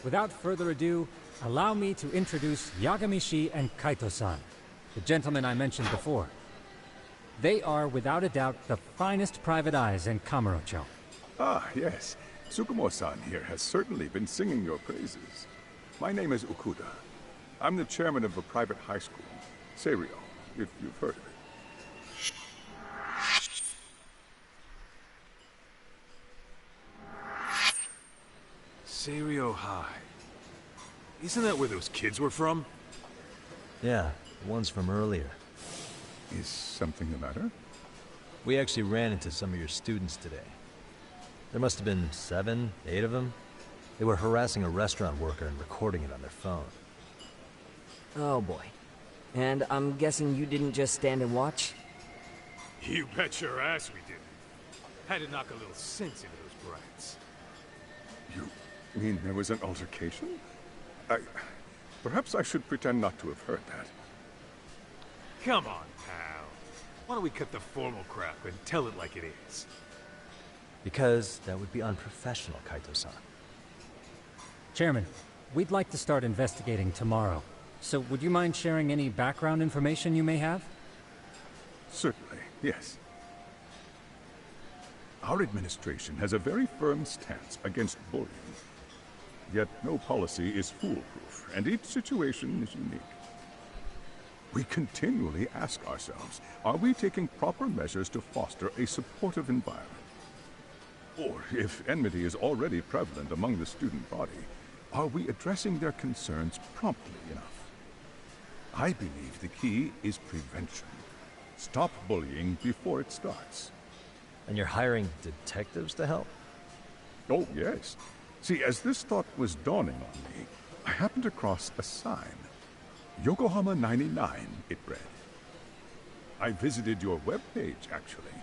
Without further ado, allow me to introduce Yagami-shi and Kaito-san, the gentlemen I mentioned before. They are, without a doubt, the finest private eyes in Kamurocho. Ah, yes. Tsukumo-san here has certainly been singing your praises. My name is Ukuda. I'm the chairman of a private high school, Seiryo, if you've heard of it. Seiryo High. Isn't that where those kids were from? Yeah, the ones from earlier. Is something the matter? We actually ran into some of your students today. There must have been 7, 8 of them. They were harassing a restaurant worker and recording it on their phone. Oh boy. And I'm guessing you didn't just stand and watch? You bet your ass we did. Had to knock a little sense into those brats. You mean there was an altercation? Perhaps I should pretend not to have heard that. Come on, pal. Why don't we cut the formal crap and tell it like it is? Because that would be unprofessional, Kaito-san. Chairman, we'd like to start investigating tomorrow. So would you mind sharing any background information you may have? Certainly, yes. Our administration has a very firm stance against bullying. Yet no policy is foolproof, and each situation is unique. We continually ask ourselves, are we taking proper measures to foster a supportive environment? Or, if enmity is already prevalent among the student body, are we addressing their concerns promptly enough? I believe the key is prevention. Stop bullying before it starts. And you're hiring detectives to help? Oh, yes. See, as this thought was dawning on me, I happened across a sign. Yokohama 99, it read. I visited your webpage, actually,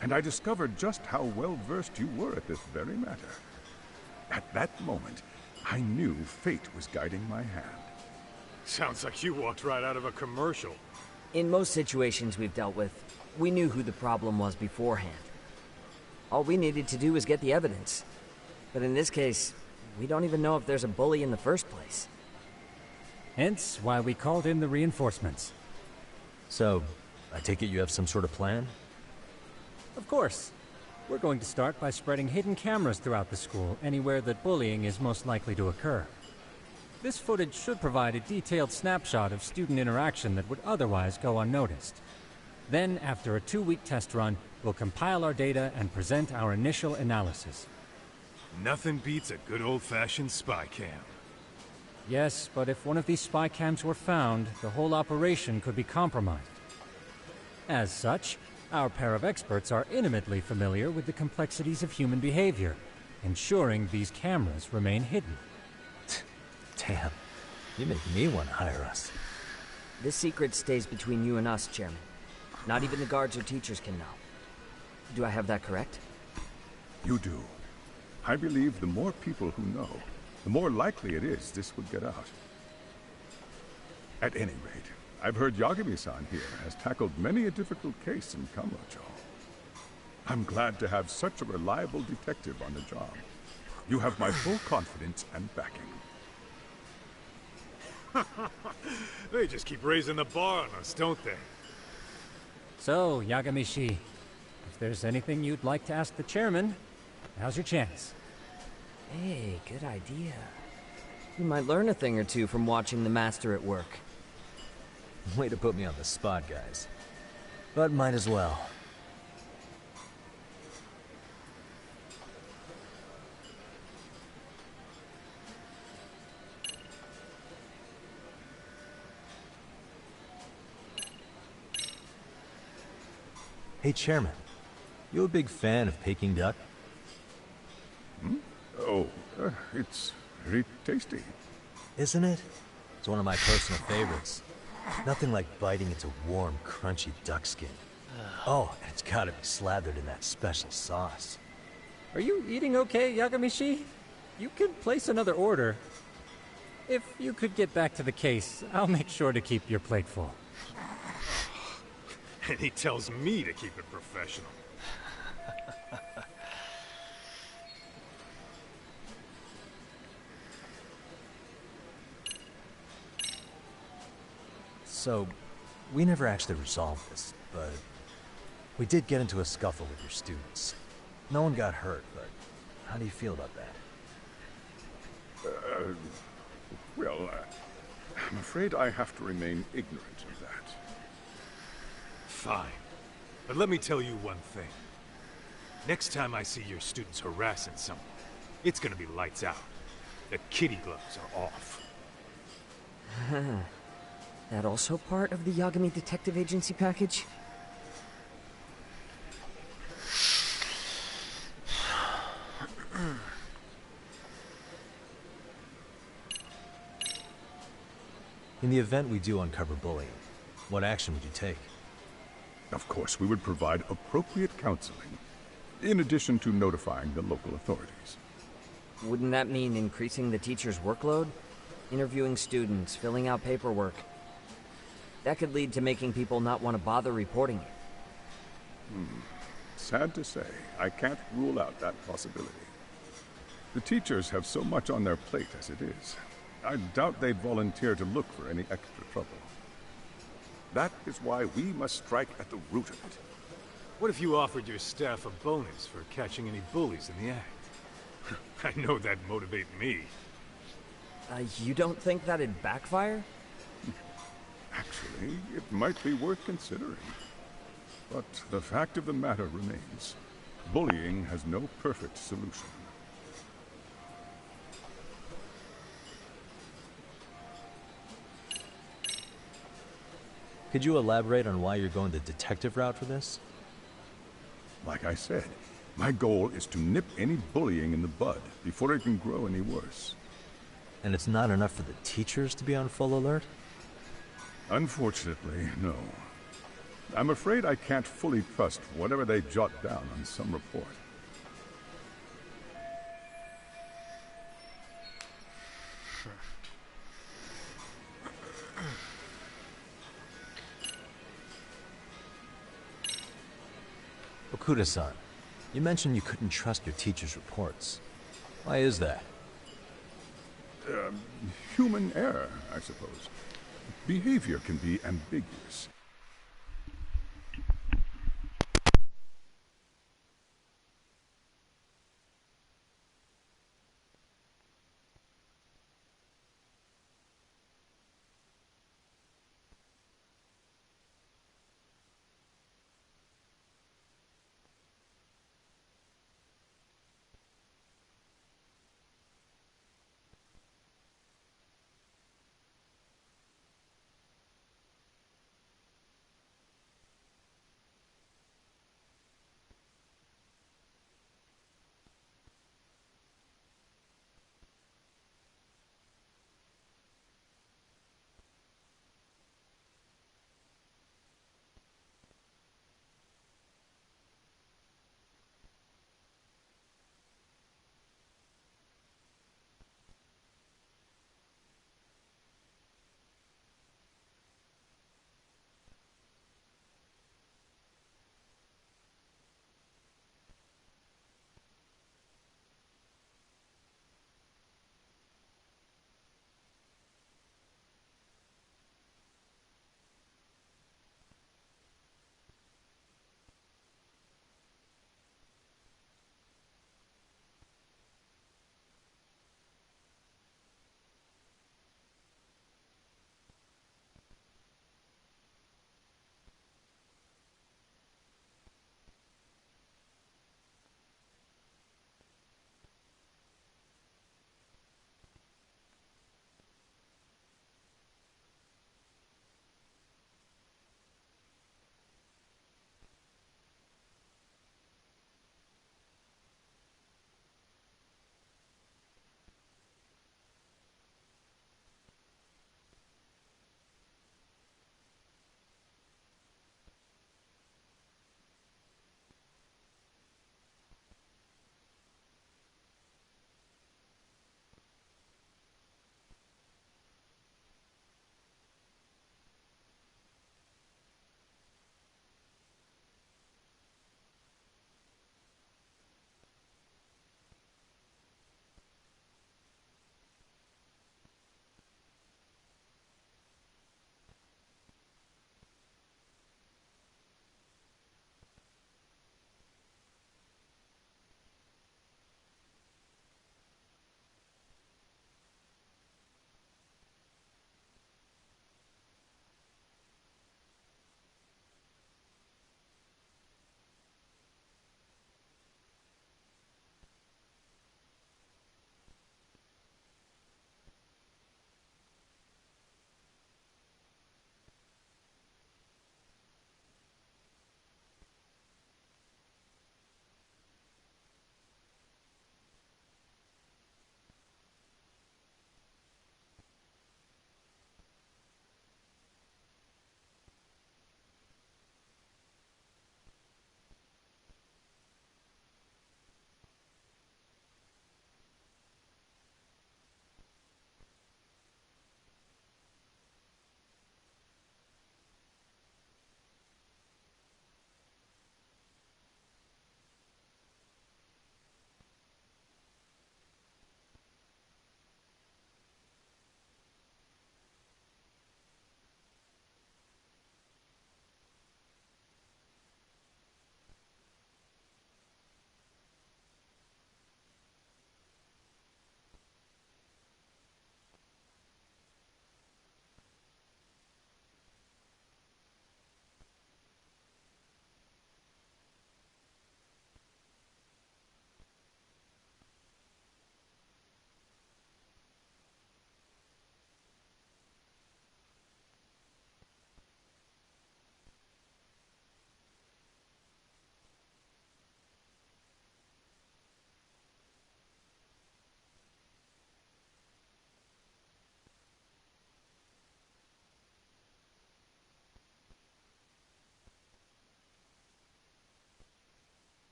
and I discovered just how well-versed you were at this very matter. At that moment, I knew fate was guiding my hand. Sounds like you walked right out of a commercial. In most situations we've dealt with, we knew who the problem was beforehand. All we needed to do was get the evidence. But in this case, we don't even know if there's a bully in the first place. Hence why we called in the reinforcements. So, I take it you have some sort of plan? Of course. We're going to start by spreading hidden cameras throughout the school, anywhere that bullying is most likely to occur. This footage should provide a detailed snapshot of student interaction that would otherwise go unnoticed. Then, after a 2-week test run, we'll compile our data and present our initial analysis. Nothing beats a good old-fashioned spy cam. Yes, but if one of these spy cams were found, the whole operation could be compromised. As such, our pair of experts are intimately familiar with the complexities of human behavior, ensuring these cameras remain hidden. Damn, you make me want to hire us. This secret stays between you and us, Chairman. Not even the guards or teachers can know. Do I have that correct? You do. I believe the more people who know, the more likely it is this would get out. At any rate, I've heard Yagami-san here has tackled many a difficult case in Kamurocho. I'm glad to have such a reliable detective on the job. You have my full confidence and backing. They just keep raising the bar on us, don't they? So, Yagami-shi, if there's anything you'd like to ask the chairman, now's your chance. Hey, good idea. You might learn a thing or two from watching the master at work. Way to put me on the spot, guys. But might as well. Hey, Chairman. You a big fan of Peking duck? Oh, it's very tasty. Isn't it? It's one of my personal favorites. Nothing like biting into warm, crunchy duck skin. Oh, and it's gotta be slathered in that special sauce. Are you eating okay, Yagami-shi? You can place another order. If you could get back to the case, I'll make sure to keep your plate full. And he tells me to keep it professional. So, we never actually resolved this, but we did get into a scuffle with your students. No one got hurt, but how do you feel about that? Well, I'm afraid I have to remain ignorant of that. Fine. But let me tell you one thing. Next time I see your students harassing someone, it's gonna be lights out. The kitty gloves are off. That also part of the Yagami Detective Agency package? In the event we do uncover bullying, what action would you take? Of course, we would provide appropriate counseling, in addition to notifying the local authorities. Wouldn't that mean increasing the teacher's workload? Interviewing students, filling out paperwork. That could lead to making people not want to bother reporting it. Sad to say, I can't rule out that possibility. The teachers have so much on their plate as it is. I doubt they'd volunteer to look for any extra trouble. That is why we must strike at the root of it. What if you offered your staff a bonus for catching any bullies in the act? I know that'd motivate me. You don't think that'd backfire? Actually, it might be worth considering. But the fact of the matter remains, bullying has no perfect solution. Could you elaborate on why you're going the detective route for this? Like I said, my goal is to nip any bullying in the bud before it can grow any worse. And it's not enough for the teachers to be on full alert? Unfortunately, no. I'm afraid I can't fully trust whatever they jot down on some report. Okuda-san, you mentioned you couldn't trust your teacher's reports. Why is that? Human error, I suppose. Behavior can be ambiguous.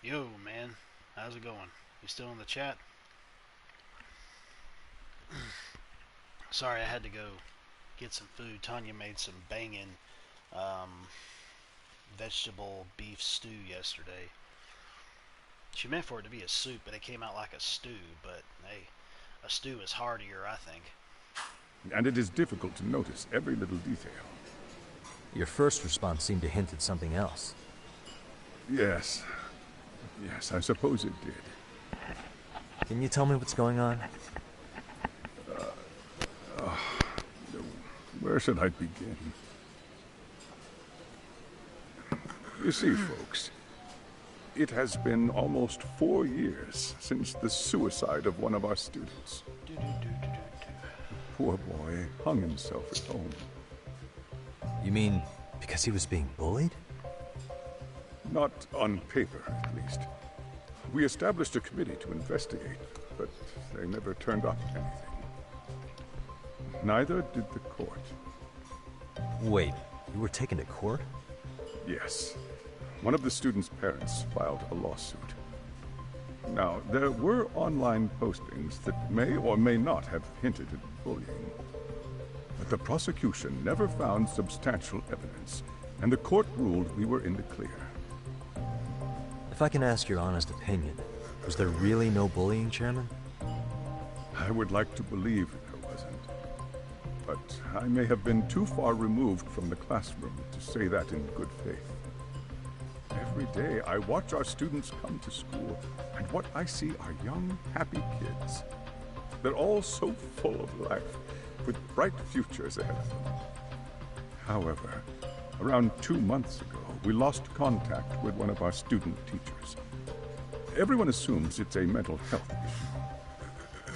Yo, man. How's it going? You still in the chat? Sorry, I had to go get some food. Tanya made some banging vegetable beef stew yesterday. She meant for it to be a soup, but it came out like a stew. But, hey, a stew is heartier, I think. And it is difficult to notice every little detail. Your first response seemed to hint at something else. Yes. Yes, I suppose it did. Can you tell me what's going on? Where should I begin? You see, folks, it has been almost 4 years since the suicide of one of our students. The poor boy hung himself at home. You mean because he was being bullied? Not on paper, at least. We established a committee to investigate, but they never turned up anything. Neither did the court. Wait, you were taken to court? Yes. One of the students' parents filed a lawsuit. Now, there were online postings that may or may not have hinted at bullying. But the prosecution never found substantial evidence, and the court ruled we were in the clear. If I can ask your honest opinion, was there really no bullying, Chairman? I would like to believe there wasn't. But I may have been too far removed from the classroom to say that in good faith. Every day I watch our students come to school, and what I see are young, happy kids. They're all so full of life, with bright futures ahead of them. However, around 2 months ago, we lost contact with one of our student teachers. Everyone assumes it's a mental health issue.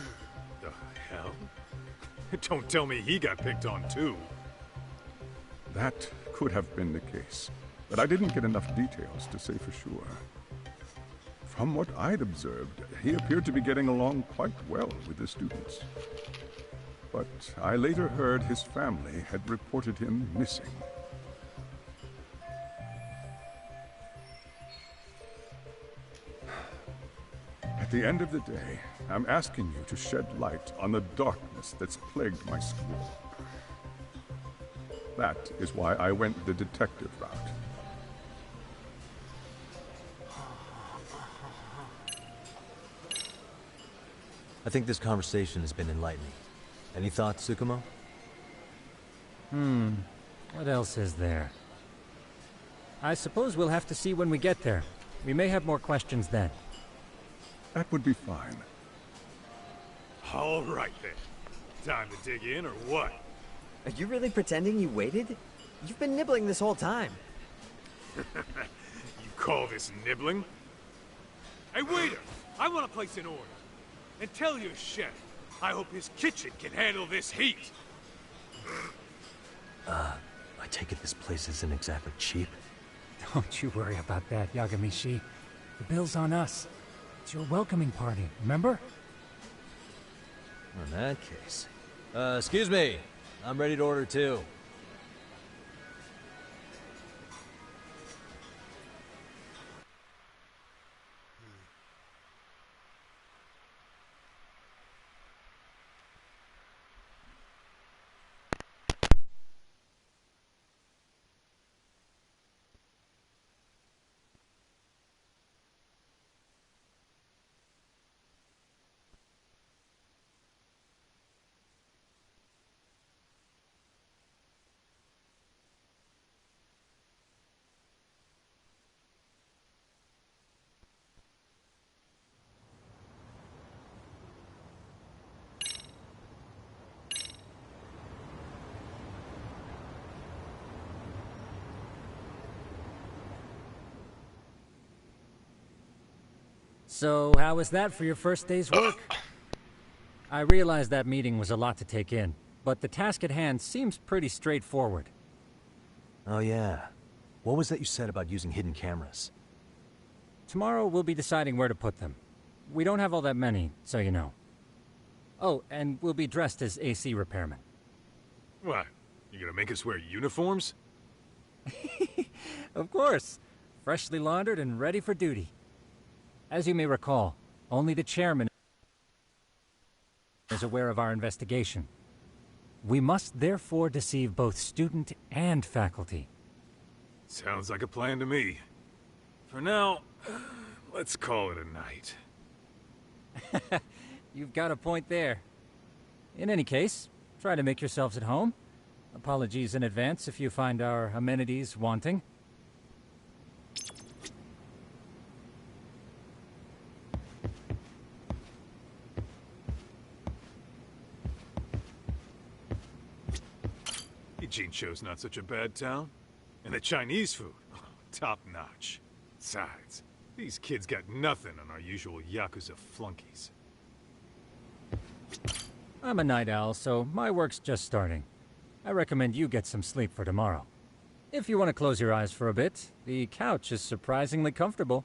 The hell? Don't tell me he got picked on too. That could have been the case, but I didn't get enough details to say for sure. From what I'd observed, he appeared to be getting along quite well with the students. But I later heard his family had reported him missing. At the end of the day, I'm asking you to shed light on the darkness that's plagued my school. That is why I went the detective route. I think this conversation has been enlightening. Any thoughts, Tsukumo? What else is there? I suppose we'll have to see when we get there. We may have more questions then. That would be fine. All right then. Time to dig in or what? Are you really pretending you waited? You've been nibbling this whole time. You call this nibbling? Hey waiter, I want to place an order. And tell your chef, I hope his kitchen can handle this heat. I take it this place isn't exactly cheap? Don't you worry about that, Yagamishi. The bill's on us. It's your welcoming party, remember? In that case. Excuse me. I'm ready to order too. So, how was that for your first day's work? I realize that meeting was a lot to take in, but the task at hand seems pretty straightforward. Oh yeah. What was that you said about using hidden cameras? Tomorrow we'll be deciding where to put them. We don't have all that many, so you know. Oh, and we'll be dressed as AC repairmen. What? You gonna make us wear uniforms? Of course. Freshly laundered and ready for duty. As you may recall, only the chairman is aware of our investigation. We must therefore deceive both student and faculty. Sounds like a plan to me. For now, let's call it a night. You've got a point there. In any case, try to make yourselves at home. Apologies in advance if you find our amenities wanting. Jincho's not such a bad town. And the Chinese food, top notch. Besides, these kids got nothing on our usual Yakuza flunkies. I'm a night owl, so my work's just starting. I recommend you get some sleep for tomorrow. If you want to close your eyes for a bit, the couch is surprisingly comfortable.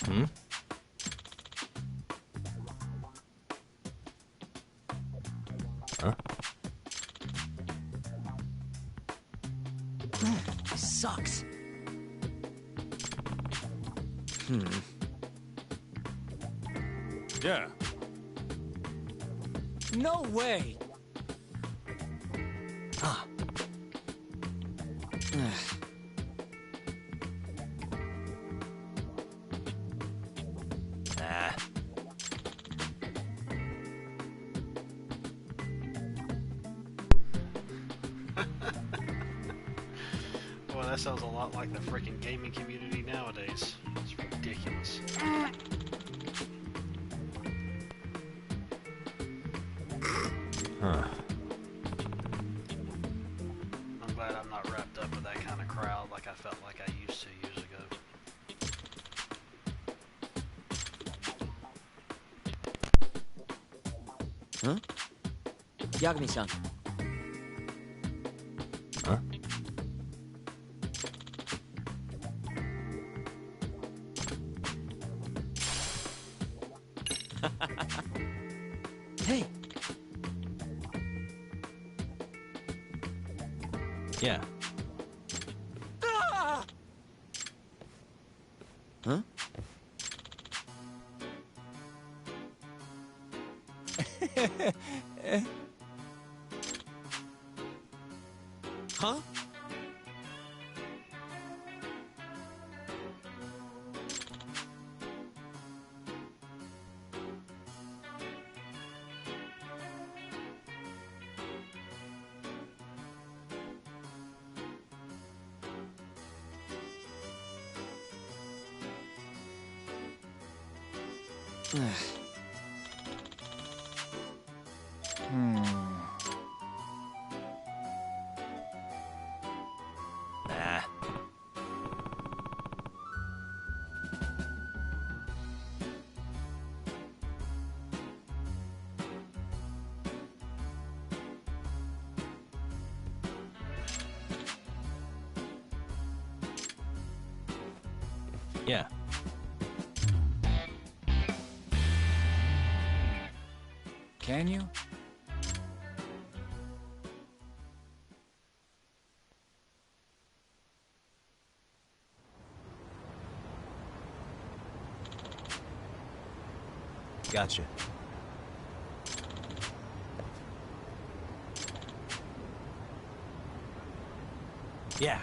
Hmm? Huh? Sucks. Yeah. No way! Ah. Ah. Boy, that sounds a lot like the freaking gaming community nowadays. It's ridiculous. Huh. I'm glad I'm not wrapped up with that kind of crowd like I felt like I used to years ago. Huh? Yagami-san. Huh? Hey! Yeah. Huh? Huh? Ah. Yeah. Can you? Gotcha. Yeah.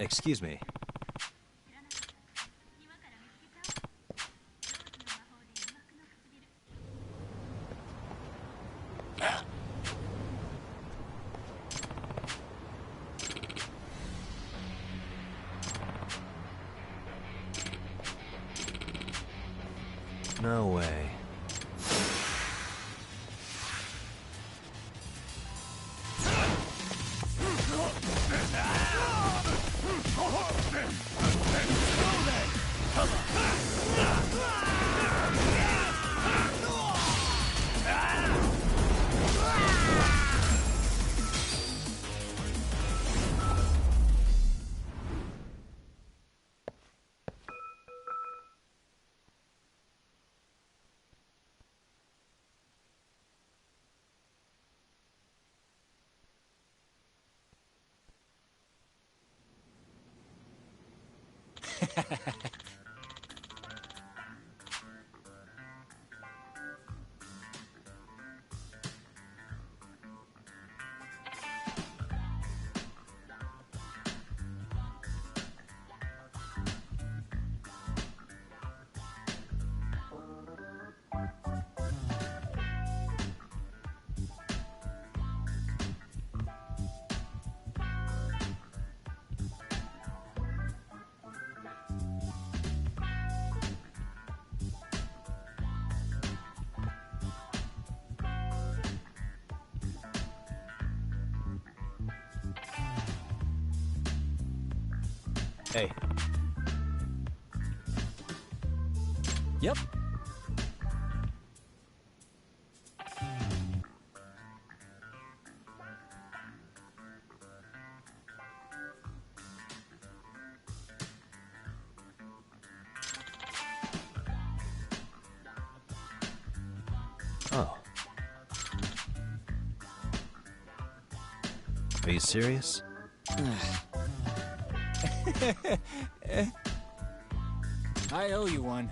Excuse me. No way. Hey. Yep. Oh. Are you serious? I owe you one.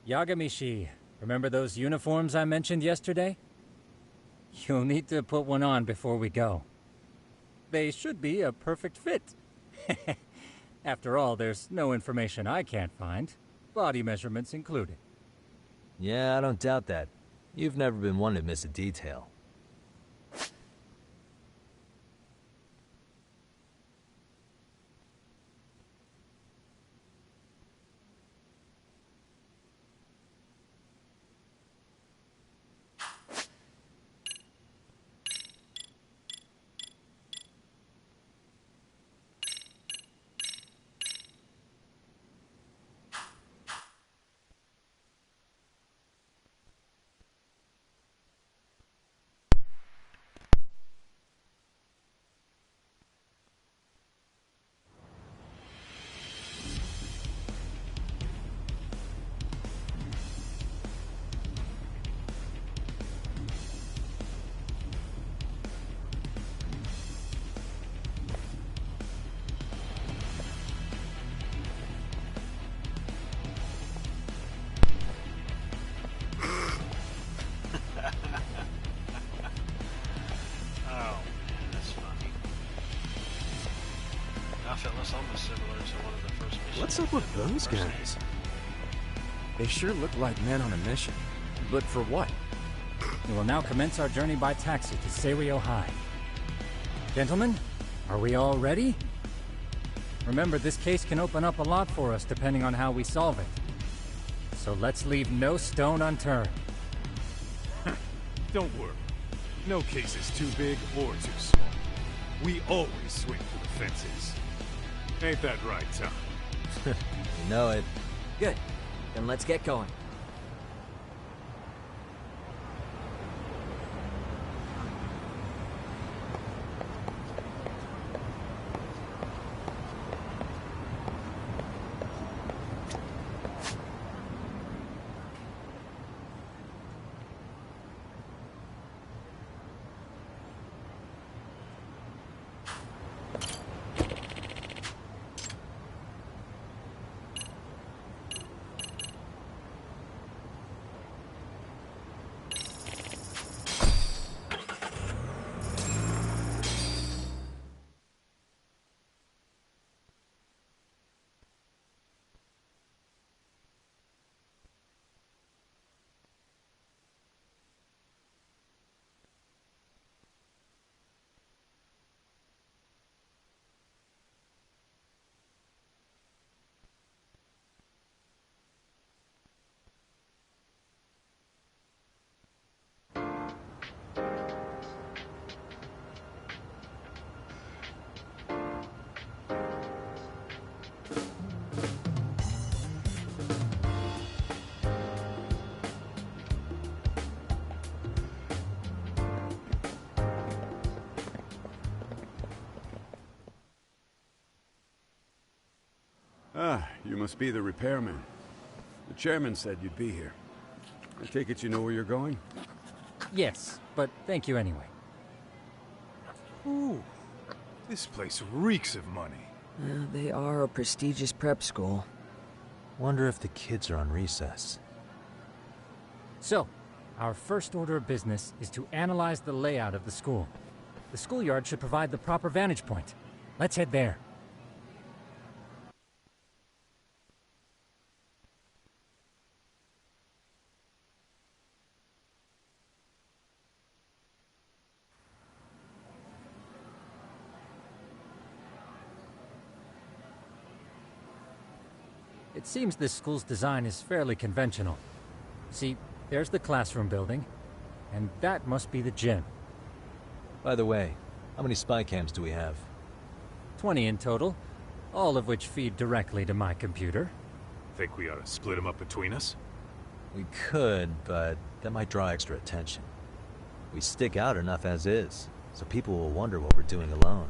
Yagamishi, remember those uniforms I mentioned yesterday? You'll need to put one on before we go. They should be a perfect fit. After all, there's no information I can't find, body measurements included. Yeah, I don't doubt that. You've never been one to miss a detail. It's almost similar to one of the first missions. What's up with those guys? They sure look like men on a mission. But for what? We will now commence our journey by taxi to Serio High. Gentlemen, are we all ready? Remember, this case can open up a lot for us depending on how we solve it. So let's leave no stone unturned. Don't worry. No case is too big or too small. We always swing for the fences. Ain't that right, Tom? You know it. Good. Then let's get going. Ah, you must be the repairman. The chairman said you'd be here. I take it you know where you're going? Yes, but thank you anyway. Ooh, this place reeks of money. They are a prestigious prep school. Wonder if the kids are on recess. So, our first order of business is to analyze the layout of the school. The schoolyard should provide the proper vantage point. Let's head there. It seems this school's design is fairly conventional. See, there's the classroom building, and that must be the gym. By the way, how many spy cams do we have? 20 in total, all of which feed directly to my computer. Think we ought to split them up between us? We could, but that might draw extra attention. We stick out enough as is, so people will wonder what we're doing alone.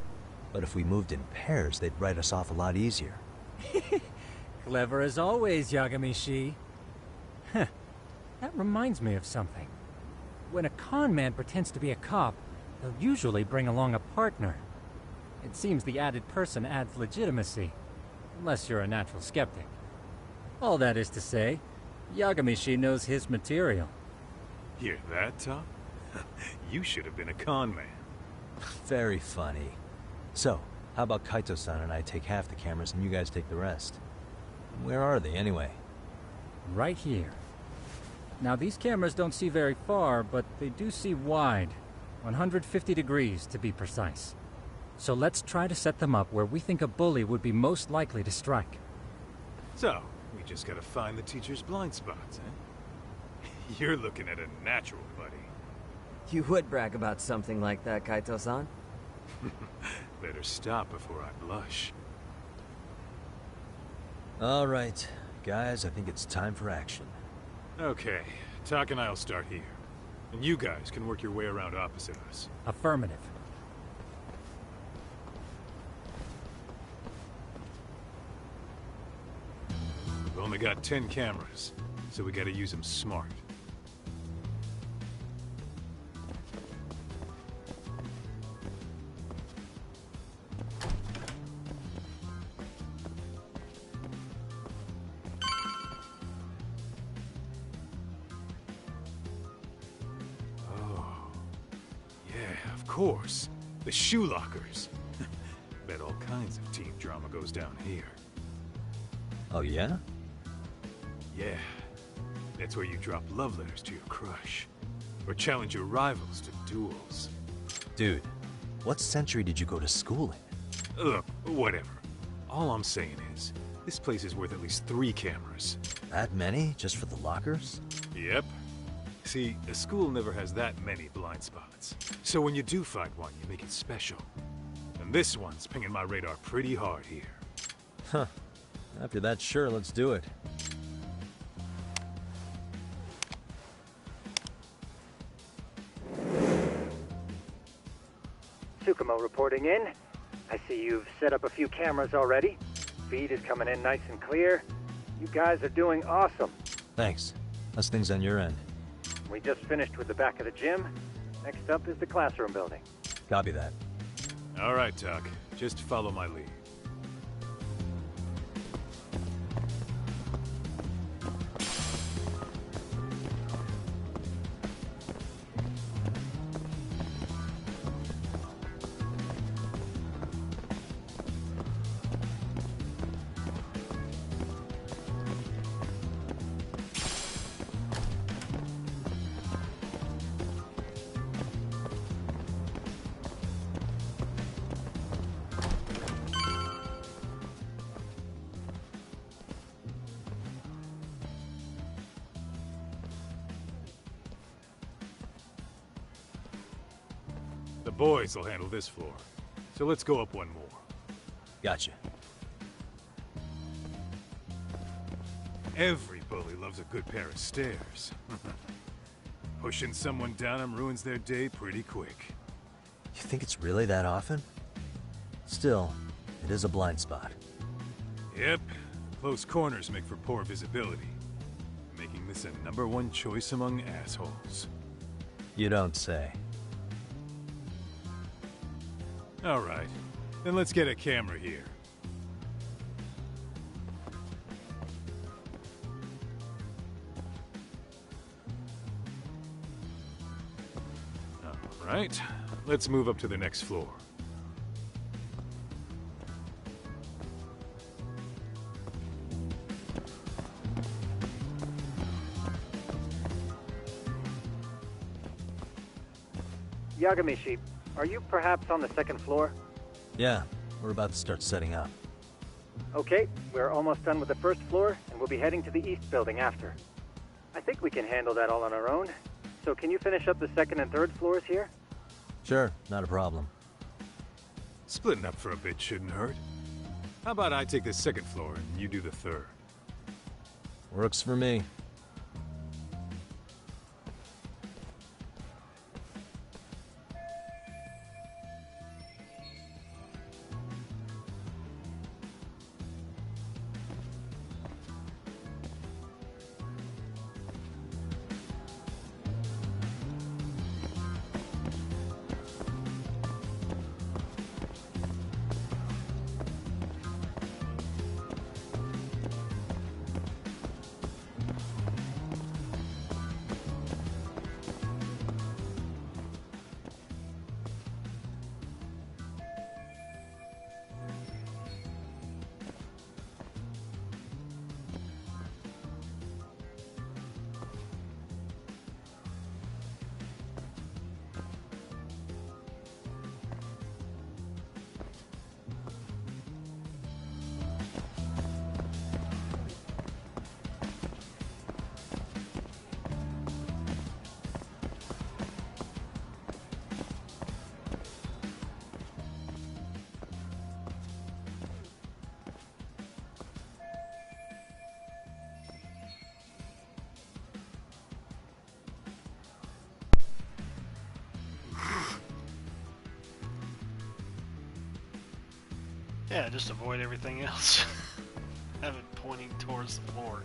But if we moved in pairs, they'd write us off a lot easier. Clever as always, Yagami-shi. Huh. That reminds me of something. When a con man pretends to be a cop, they'll usually bring along a partner. It seems the added person adds legitimacy, unless you're a natural skeptic. All that is to say, Yagami-shi knows his material. Hear that, Tom? You should have been a con man. Very funny. So, how about Kaito-san and I take half the cameras and you guys take the rest? Where are they, anyway? Right here. Now, these cameras don't see very far, but they do see wide. 150 degrees, to be precise. So let's try to set them up where we think a bully would be most likely to strike. So, we just gotta find the teacher's blind spots, eh? You're looking at a natural, buddy. You would brag about something like that, Kaito-san. Better stop before I blush. All right, guys, I think it's time for action. Okay, Tak and I'll start here. And you guys can work your way around opposite us. Affirmative. We've only got 10 cameras, so we gotta use them smart. Oh, yeah, of course. The shoe lockers. Bet all kinds of teen drama goes down here. Oh, yeah? Yeah. That's where you drop love letters to your crush. Or challenge your rivals to duels. Dude, what century did you go to school in? Look, whatever. All I'm saying is, this place is worth at least 3 cameras. That many? Just for the lockers? Yep. See, a school never has that many blind spots. So when you do find one, you make it special. And this one's pinging my radar pretty hard here. Huh. After that, sure, let's do it. Tsukumo reporting in. I see you've set up a few cameras already. Feed is coming in nice and clear. You guys are doing awesome. Thanks. How's things on your end? We just finished with the back of the gym. Next up is the classroom building. Copy that. All right, Doc. Just follow my lead. The boys will handle this floor. So let's go up one more. Gotcha. Every bully loves a good pair of stairs. Pushing someone down them ruins their day pretty quick. You think it's really that often? Still, it is a blind spot. Yep. Close corners make for poor visibility. Making this a #1 choice among assholes. You don't say. All right. Then let's get a camera here. All right. Let's move up to the next floor. Yagamishi, are you perhaps on the second floor? Yeah, we're about to start setting up. Okay, we're almost done with the first floor, and we'll be heading to the east building after. I think we can handle that all on our own. So can you finish up the second and third floors here? Sure, not a problem. Splitting up for a bit shouldn't hurt. How about I take the second floor and you do the third? Works for me. Yeah, just avoid everything else. Have it pointing towards the floor.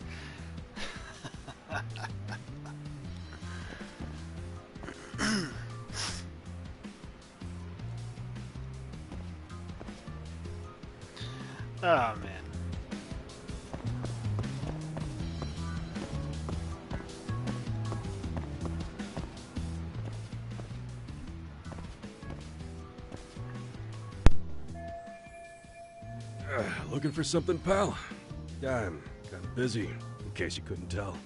Oh man. Looking for something, pal? Yeah, I'm kind of busy, in case you couldn't tell.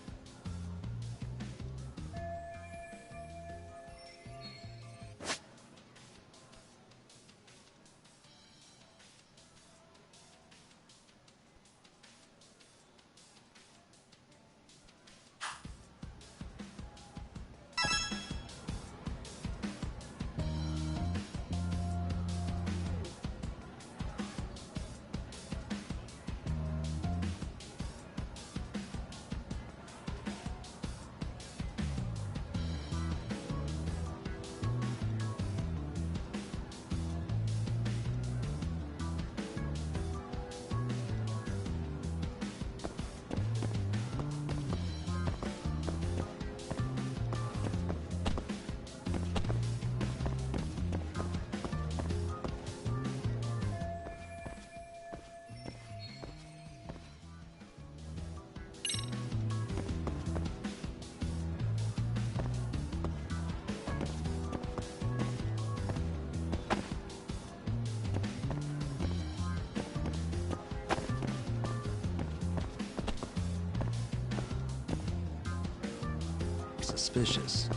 Suspicious.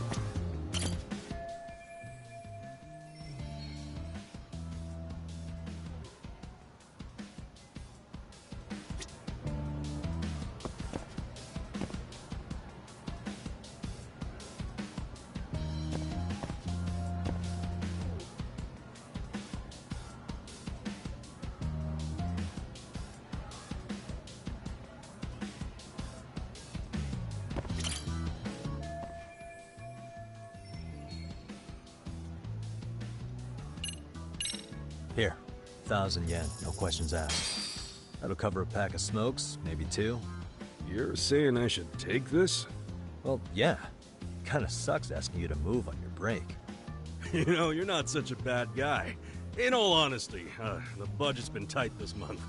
Here, 1,000 yen, no questions asked. That'll cover a pack of smokes, maybe 2. You're saying I should take this? Well, yeah. Kinda sucks asking you to move on your break. You know, you're not such a bad guy. In all honesty, the budget's been tight this month.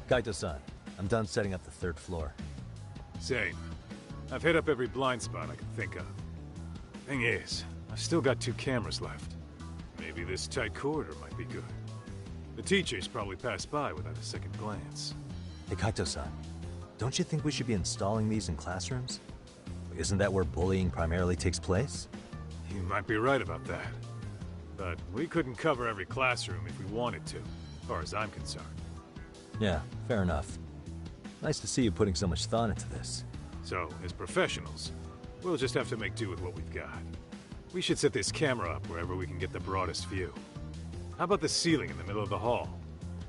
Kaito-san, I'm done setting up the 3rd floor. Same. I've hit up every blind spot I can think of. Thing is, I've still got 2 cameras left. Maybe this tight corridor might be good. The teachers probably passed by without a second glance. Hey Kaito-san, don't you think we should be installing these in classrooms? Isn't that where bullying primarily takes place? You might be right about that. But we couldn't cover every classroom if we wanted to, as far as I'm concerned. Yeah, fair enough. Nice to see you putting so much thought into this. So, as professionals, we'll just have to make do with what we've got. We should set this camera up wherever we can get the broadest view. How about the ceiling in the middle of the hall?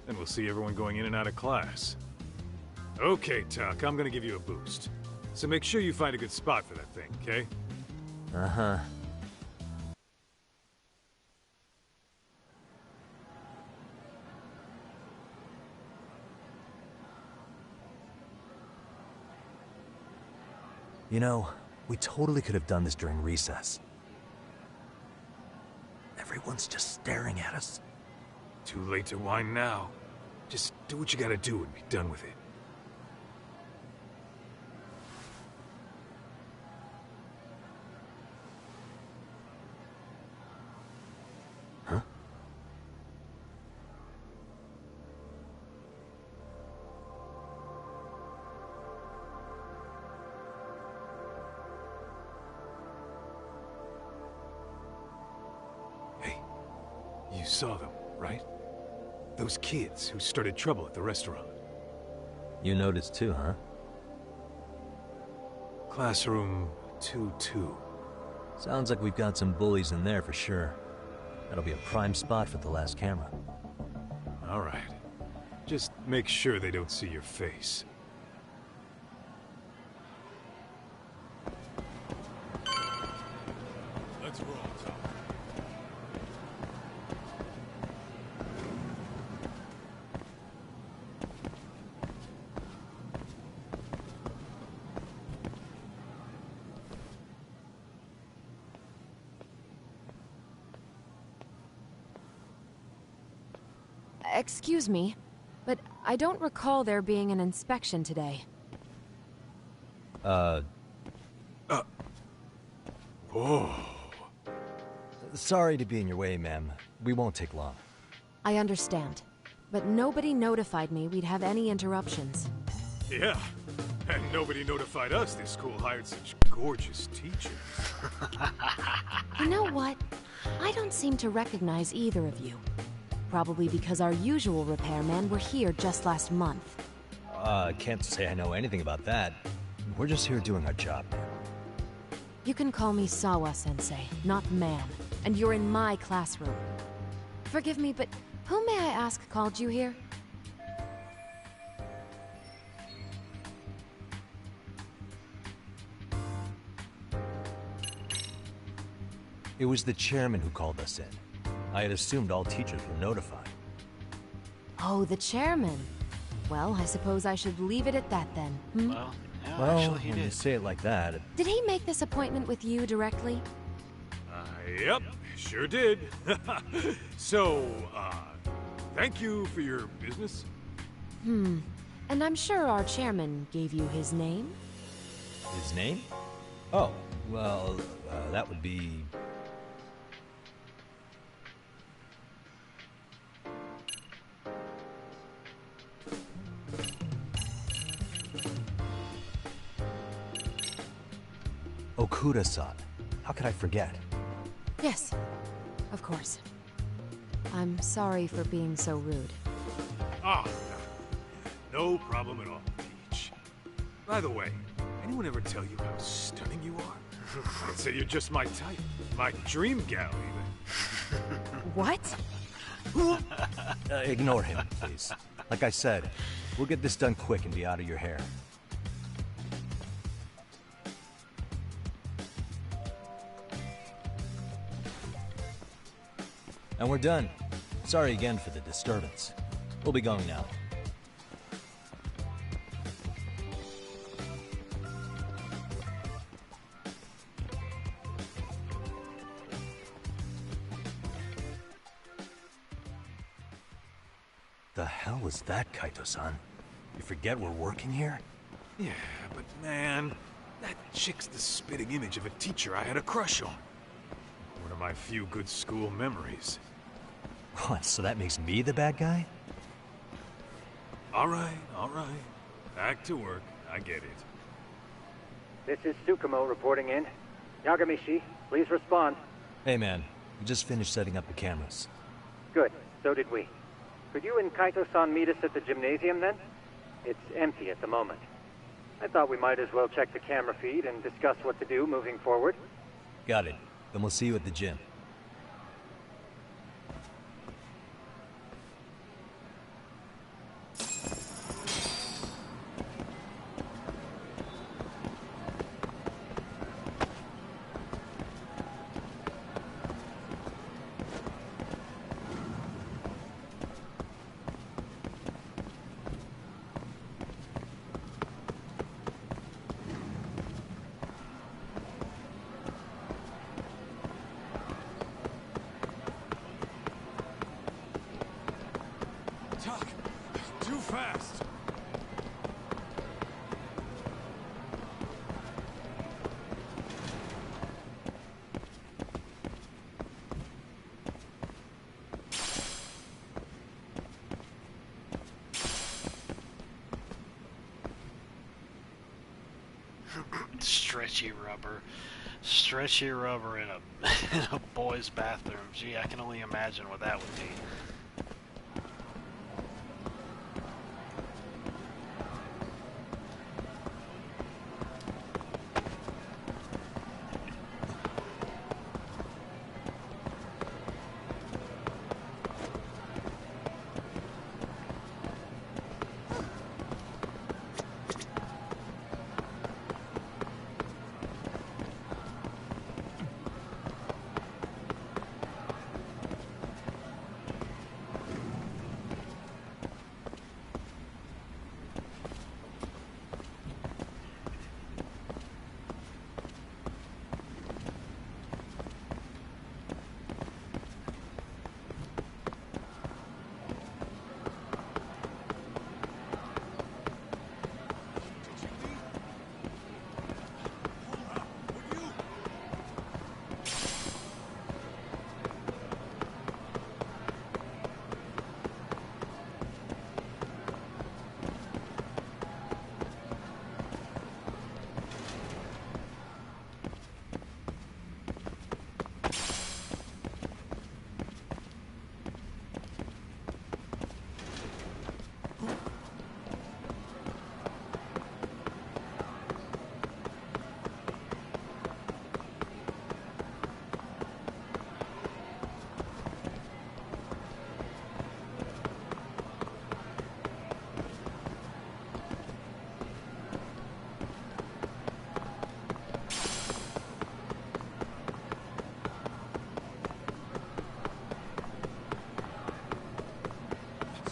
Then we'll see everyone going in and out of class. Okay, Tuck, I'm gonna give you a boost. So make sure you find a good spot for that thing, okay? Uh-huh. You know, we totally could have done this during recess. Everyone's just staring at us. Too late to whine now. Just do what you gotta do and be done with it. Huh? You saw them, right? Those kids who started trouble at the restaurant. You noticed too, huh? Classroom 2-2. Sounds like we've got some bullies in there for sure. That'll be a prime spot for the last camera. All right. Just make sure they don't see your face. Let's roll, Tom. Excuse me, but I don't recall there being an inspection today. Oh. Sorry to be in your way, ma'am. We won't take long. I understand, but nobody notified me we'd have any interruptions. Yeah, and nobody notified us this school hired such gorgeous teachers. You know what? I don't seem to recognize either of you. Probably because our usual repairmen were here just last month. Can't say I know anything about that. We're just here doing our job. You can call me Sawa-sensei, not ma'am, and you're in my classroom. Forgive me, but who may I ask called you here? It was the chairman who called us in. I had assumed all teachers were notified. Oh, the chairman. Well, I suppose I should leave it at that then. Hmm? Well, yeah, Well, actually he when you did. say it like that... Did he make this appointment with you directly? Yep, sure did. So, thank you for your business. And I'm sure our chairman gave you his name? His name? Oh, well, that would be... Okuda-san. How could I forget? Yes, of course. I'm sorry for being so rude. Ah, no problem at all, Teach. By the way, anyone ever tell you how stunning you are? I'd say you're just my type. My dream gal, even. What? Ignore him, please. Like I said, we'll get this done quick and be out of your hair. And we're done. Sorry again for the disturbance. We'll be going now. The hell was that, Kaito-san? You forget we're working here? Yeah, but man, that chick's the spitting image of a teacher I had a crush on. One of my few good school memories. What, so that makes me the bad guy? All right. Back to work. I get it. This is Tsukumo reporting in. Yagamishi, please respond. Hey man, we just finished setting up the cameras. Good, so did we. Could you and Kaito-san meet us at the gymnasium then? It's empty at the moment. I thought we might as well check the camera feed and discuss what to do moving forward. Got it. Then we'll see you at the gym. Tuck, too fast. Stretchy rubber in a in a boy's bathroom. Gee, I can only imagine what that would be.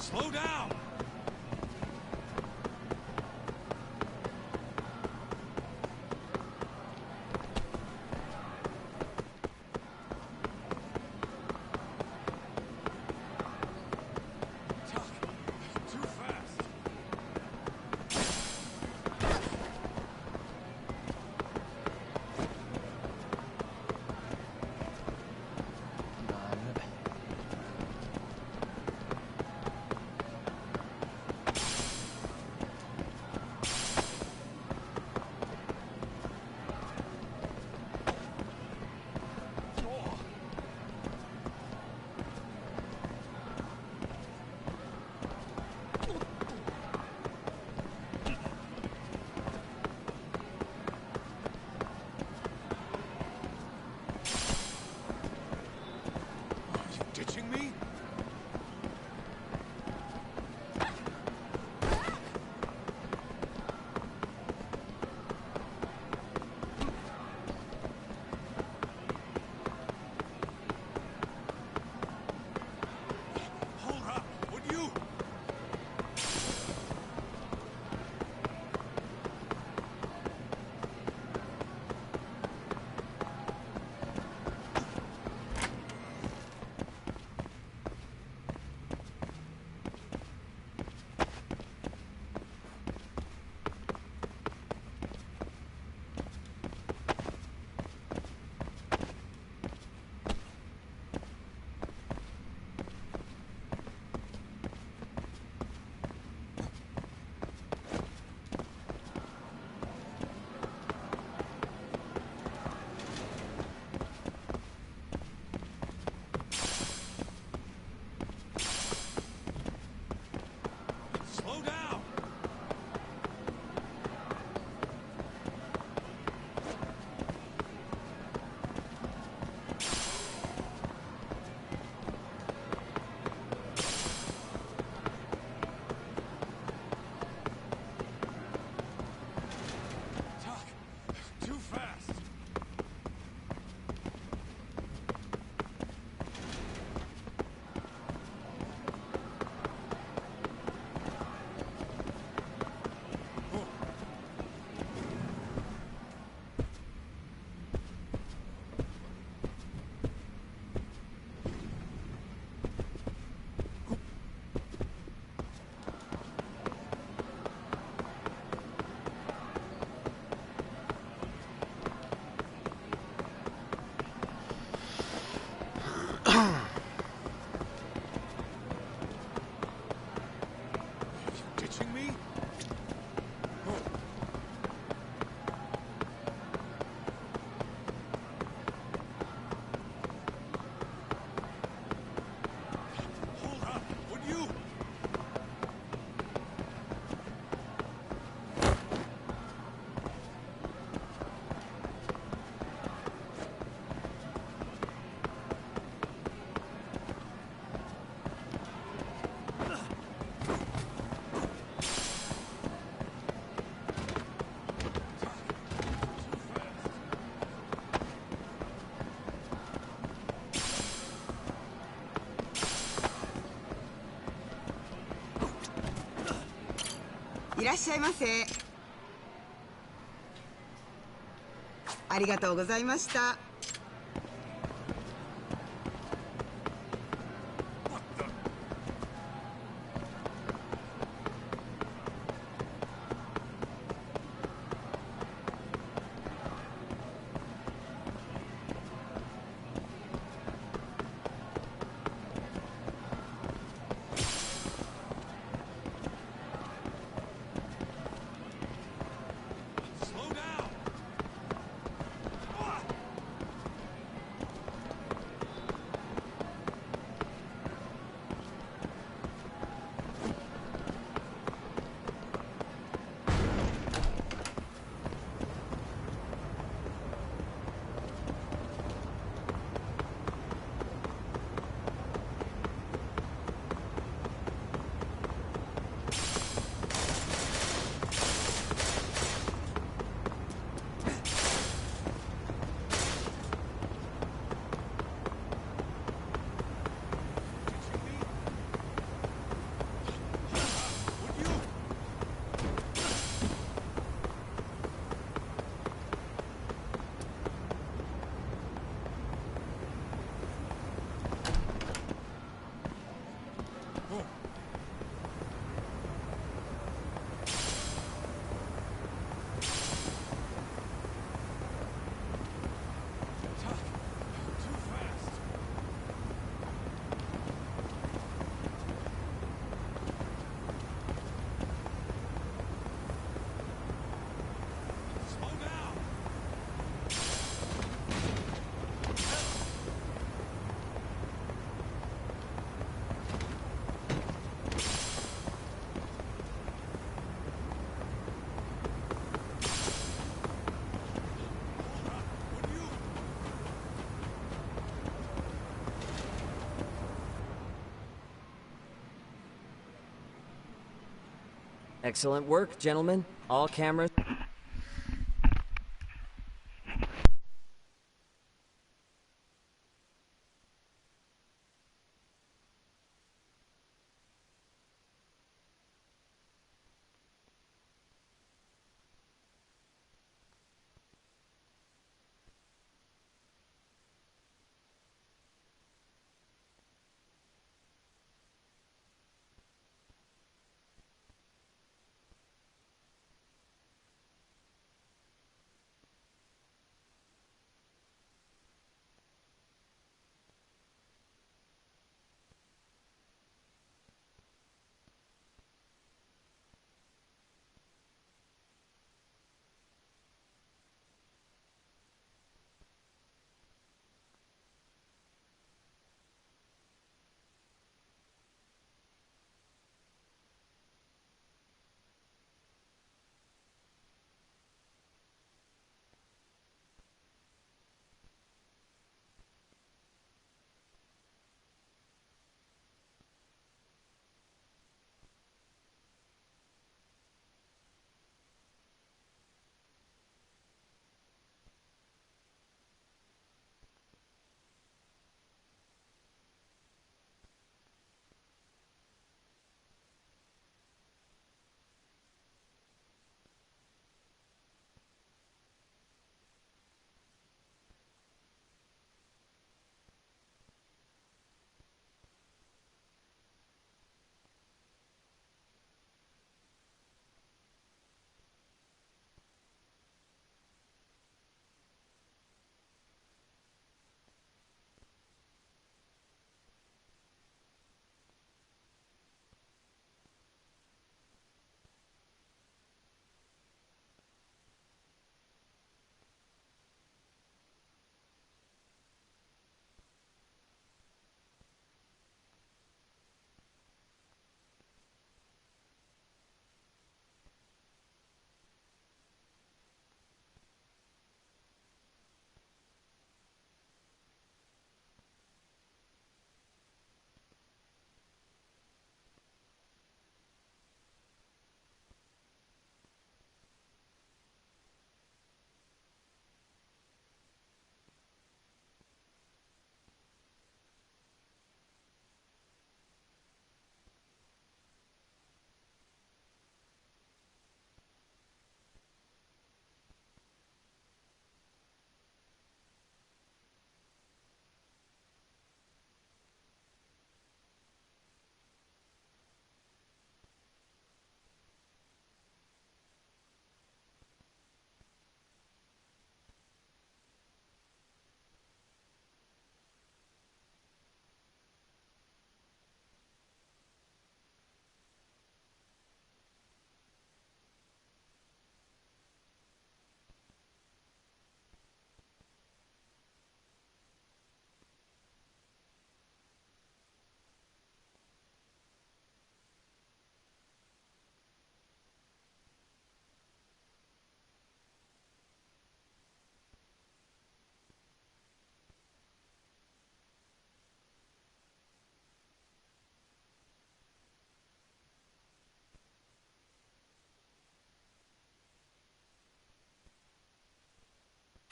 Slow down! Ditching me? Hold up, would you? Slow down! Tuck, too fast! Ditching me? Hold up, would you?いらっしゃいませ。ありがとうございました。Slow down! Excellent work, gentlemen. All cameras...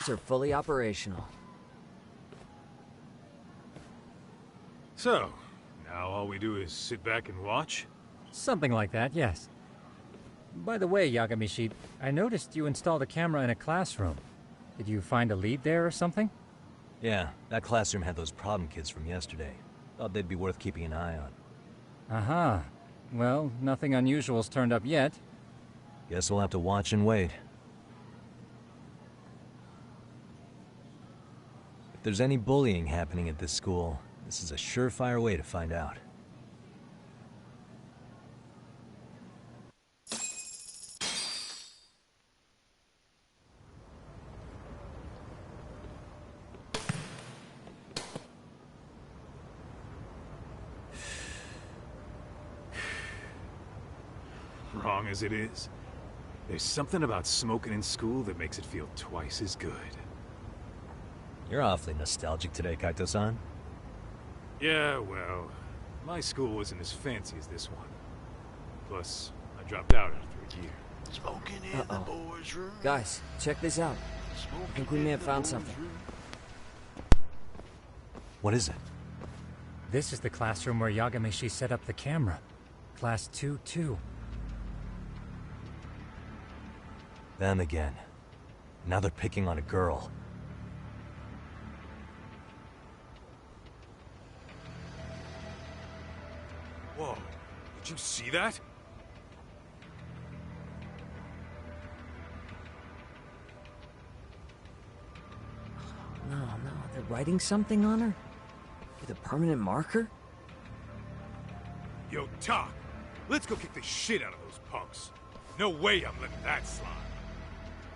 are fully operational. So, now all we do is sit back and watch? Something like that, yes. By the way, Yagamishi, I noticed you installed a camera in a classroom. Did you find a lead there or something? Yeah, that classroom had those problem kids from yesterday. Thought they'd be worth keeping an eye on. Aha. Well, nothing unusual's turned up yet. Guess we'll have to watch and wait. If there's any bullying happening at this school, this is a surefire way to find out. Wrong as it is, there's something about smoking in school that makes it feel twice as good. You're awfully nostalgic today, Kaito-san. Yeah, well, my school wasn't as fancy as this one. Plus, I I dropped out after a year. Smoking in the boys' room. Guys, check this out. I think we may have found something. What is it? This is the classroom where Yagameshi set up the camera. Class 2-2. Them again. Now they're picking on a girl. Whoa, did you see that? No, they're writing something on her? With a permanent marker? Yo, Tak, let's go kick the shit out of those punks. No way I'm letting that slide.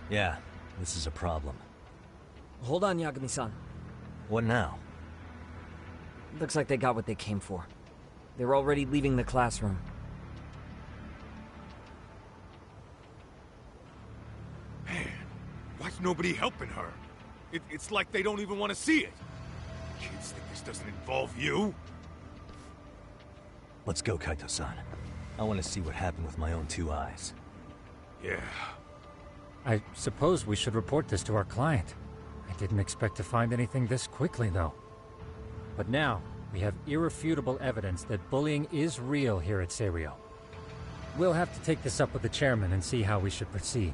Yeah, this is a problem. Hold on, Yagami-san. What now? Looks like they got what they came for. They were already leaving the classroom. Man, why's nobody helping her? It's like they don't even want to see it. Kids think this doesn't involve you? Let's go, Kaito-san. I want to see what happened with my own 2 eyes. Yeah. I suppose we should report this to our client. I didn't expect to find anything this quickly, though. But now, we have irrefutable evidence that bullying is real here at Serio. We'll have to take this up with the chairman and see how we should proceed.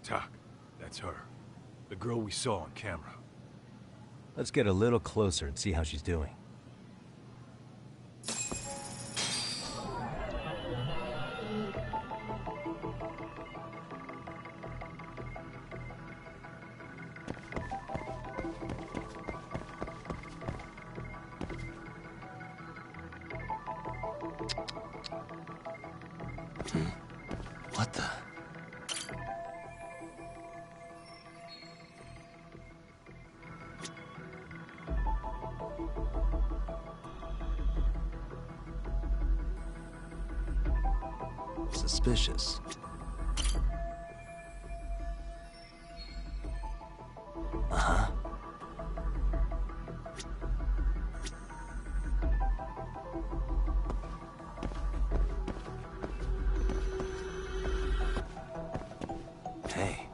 Tak, that's her. The girl we saw on camera. Let's get a little closer and see how she's doing. What the? Suspicious. Uh-huh. Hey.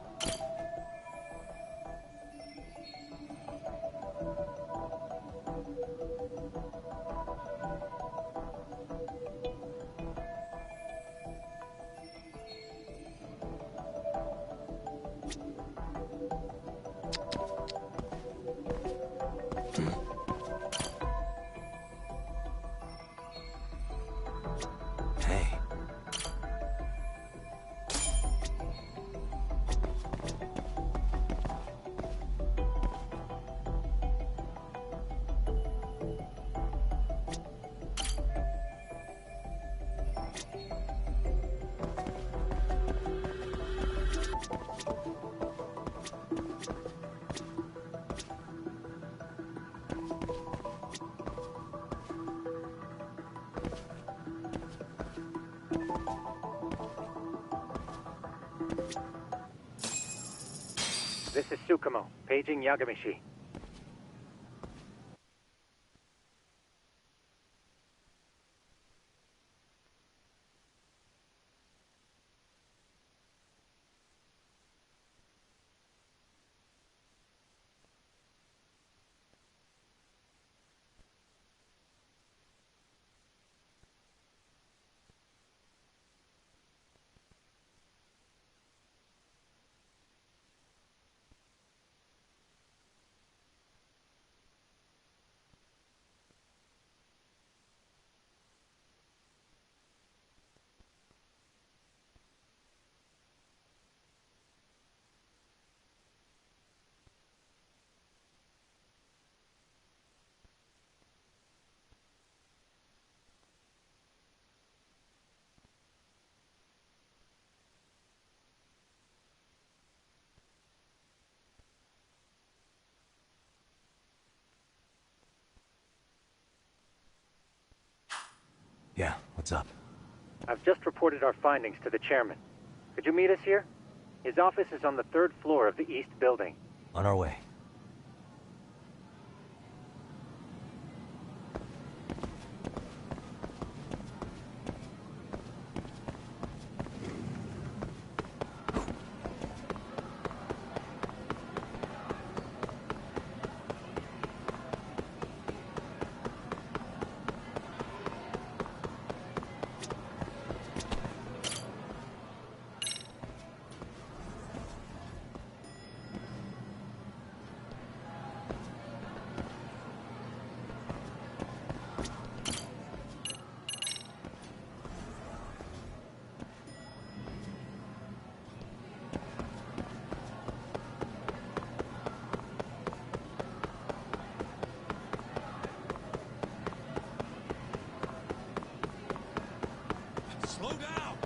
is Tsukumo, paging Yagamishi. Yeah, what's up? I've just reported our findings to the chairman. Could you meet us here? His office is on the 3rd floor of the East Building. On our way. Slow down!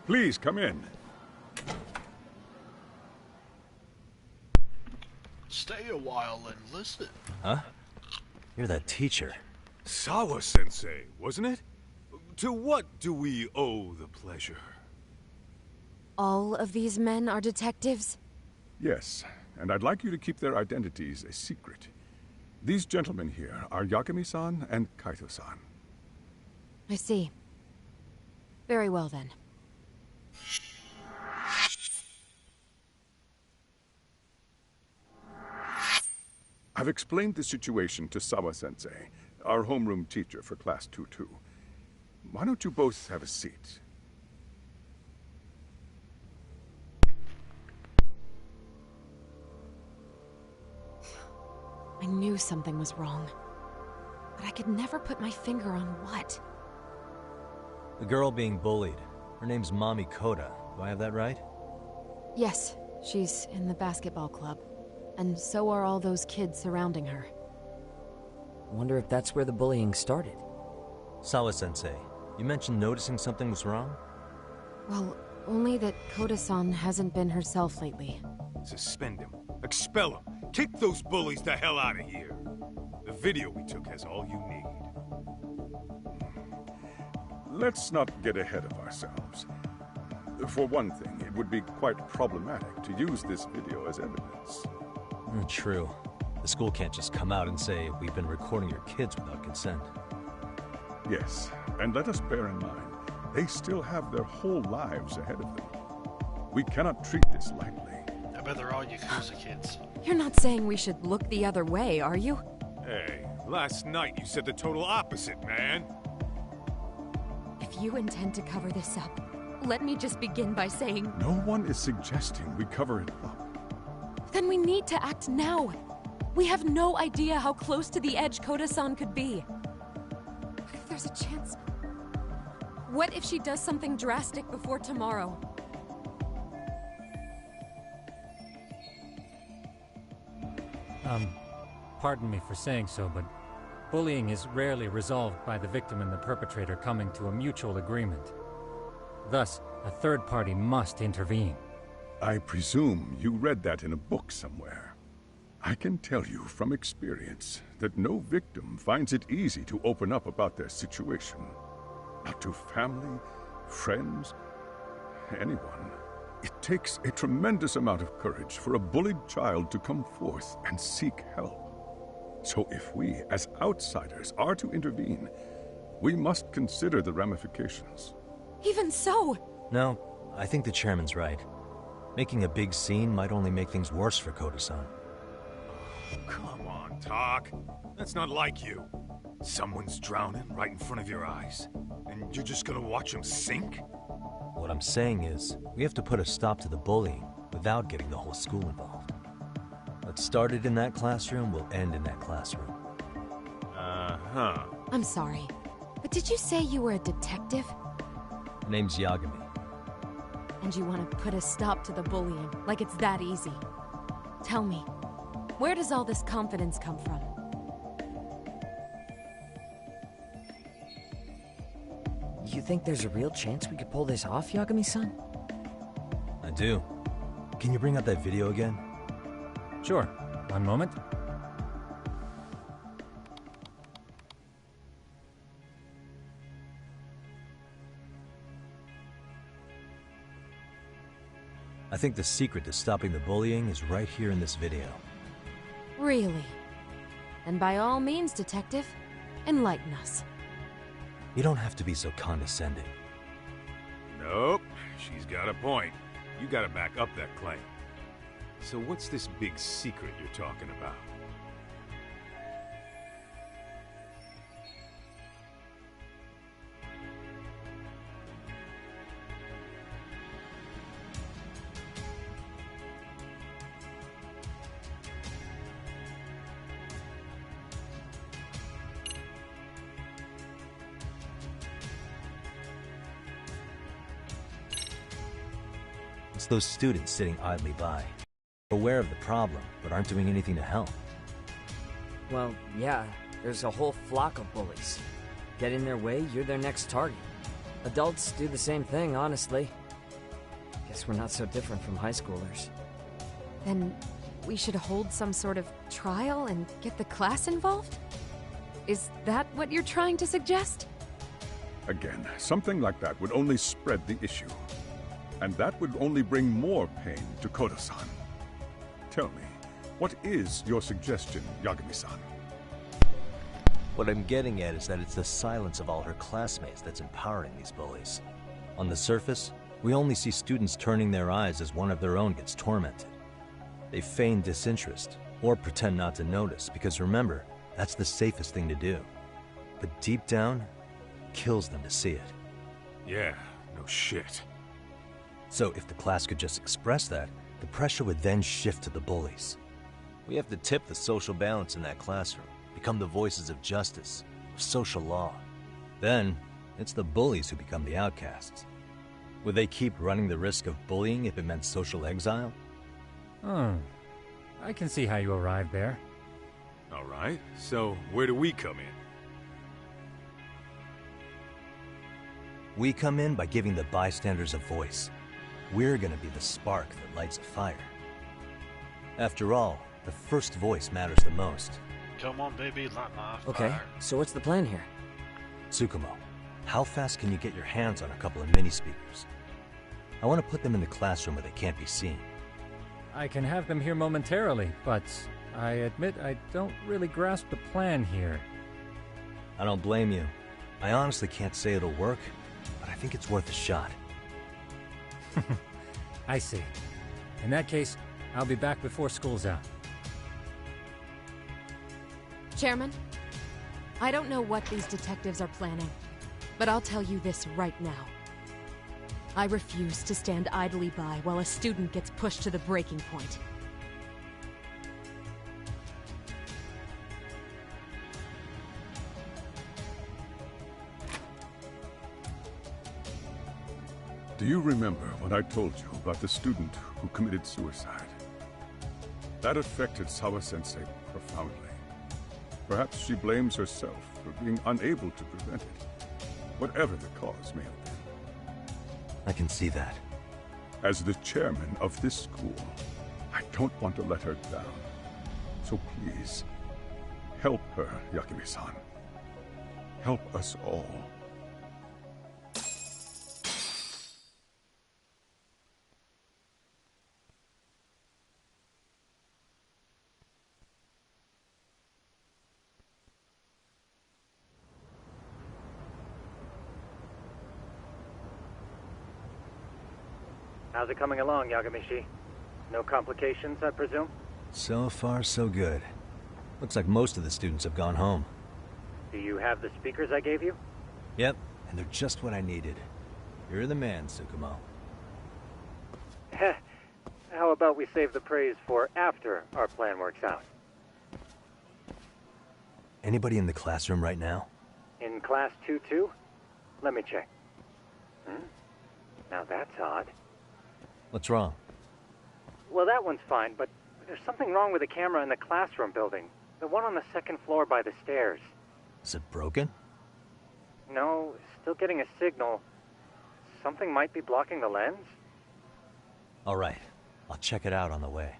Please, come in. Stay a while and listen. Huh? You're that teacher. Sawa-sensei, wasn't it? To what do we owe the pleasure? All of these men are detectives? Yes, and I'd like you to keep their identities a secret. These gentlemen here are Yagami-san and Kaito-san. I see. Very well, then. I've explained the situation to Sawa-sensei, our homeroom teacher for Class 2-2. Why don't you both have a seat? I knew something was wrong. But I could never put my finger on what. The girl being bullied. Her name's Mami Koda. Do I have that right? Yes, she's in the basketball club. And so are all those kids surrounding her. Wonder if that's where the bullying started. Sawa-sensei, you mentioned noticing something was wrong? Well, only that Koda-san hasn't been herself lately. Suspend him. Expel him. Kick those bullies the hell out of here. The video we took has all you need. Let's not get ahead of ourselves. For one thing, it would be quite problematic to use this video as evidence. True. The school can't just come out and say, we've been recording your kids without consent. Yes, and let us bear in mind, they still have their whole lives ahead of them. We cannot treat this lightly. I bet they're all Yakuza kids. You're not saying we should look the other way, are you? Hey, last night you said the total opposite, man. If you intend to cover this up, let me just begin by saying... No one is suggesting we cover it up. Then we need to act now. We have no idea how close to the edge Koda-san could be. What if there's a chance? What if she does something drastic before tomorrow? Pardon me for saying so, but bullying is rarely resolved by the victim and the perpetrator coming to a mutual agreement. Thus, a third party must intervene. I presume you read that in a book somewhere. I can tell you from experience that no victim finds it easy to open up about their situation. Not to family, friends, anyone. It takes a tremendous amount of courage for a bullied child to come forth and seek help. So if we, as outsiders, are to intervene, we must consider the ramifications. Even so! No, I think the chairman's right. Making a big scene might only make things worse for Koda-san. Come on, Tak. That's not like you. Someone's drowning right in front of your eyes, and you're just gonna watch him sink? What I'm saying is, we have to put a stop to the bullying without getting the whole school involved. What started in that classroom will end in that classroom. Uh-huh. I'm sorry, but did you say you were a detective? Name's Yagami. And you want to put a stop to the bullying, like it's that easy. Tell me, where does all this confidence come from? You think there's a real chance we could pull this off, Yagami-san? I do. Can you bring up that video again? Sure. One moment. I think the secret to stopping the bullying is right here in this video. Really? And by all means, detective, enlighten us. You don't have to be so condescending. Nope, she's got a point. You gotta back up that claim. So what's this big secret you're talking about? It's those students sitting idly by, aware of the problem, but aren't doing anything to help. Well, yeah, there's a whole flock of bullies. Get in their way, you're their next target. Adults do the same thing, honestly. Guess we're not so different from high schoolers. Then we should hold some sort of trial and get the class involved? Is that what you're trying to suggest? Again, something like that would only spread the issue. And that would only bring more pain to Koda-san. Tell me, what is your suggestion, Yagami-san? What I'm getting at is that it's the silence of all her classmates that's empowering these bullies. On the surface, we only see students turning their eyes as one of their own gets tormented. They feign disinterest, or pretend not to notice, because remember, that's the safest thing to do. But deep down, it kills them to see it. Yeah, no shit. So if the class could just express that, the pressure would then shift to the bullies. We have to tip the social balance in that classroom, become the voices of justice, of social law. Then, it's the bullies who become the outcasts. Would they keep running the risk of bullying if it meant social exile? I can see how you arrived there. All right, so where do we come in? We come in by giving the bystanders a voice. We're gonna be the spark that lights a fire. After all, the first voice matters the most. Come on, baby, light my fire. Okay, so what's the plan here? Tsukumo, how fast can you get your hands on a couple of mini-speakers? I want to put them in the classroom where they can't be seen. I can have them here momentarily, but I admit I don't really grasp the plan here. I don't blame you. I honestly can't say it'll work, but I think it's worth a shot. I see. In that case, I'll be back before school's out. Chairman, I don't know what these detectives are planning, but I'll tell you this right now. I refuse to stand idly by while a student gets pushed to the breaking point. Do you remember when I told you about the student who committed suicide? That affected Sawa-sensei profoundly. Perhaps she blames herself for being unable to prevent it, whatever the cause may have been. I can see that. As the chairman of this school, I don't want to let her down. So please, help her, Yakimi-san. Help us all. How's it coming along, Yagamishi? No complications, I presume? So far, so good. Looks like most of the students have gone home. Do you have the speakers I gave you? Yep, and they're just what I needed. You're the man, Tsukumo. Heh. How about we save the praise for after our plan works out? Anybody in the classroom right now? In class 2-2? Let me check. Now that's odd. What's wrong? Well, that one's fine, but there's something wrong with the camera in the classroom building. The one on the second floor by the stairs. Is it broken? No, still getting a signal. Something might be blocking the lens? All right. I'll check it out on the way.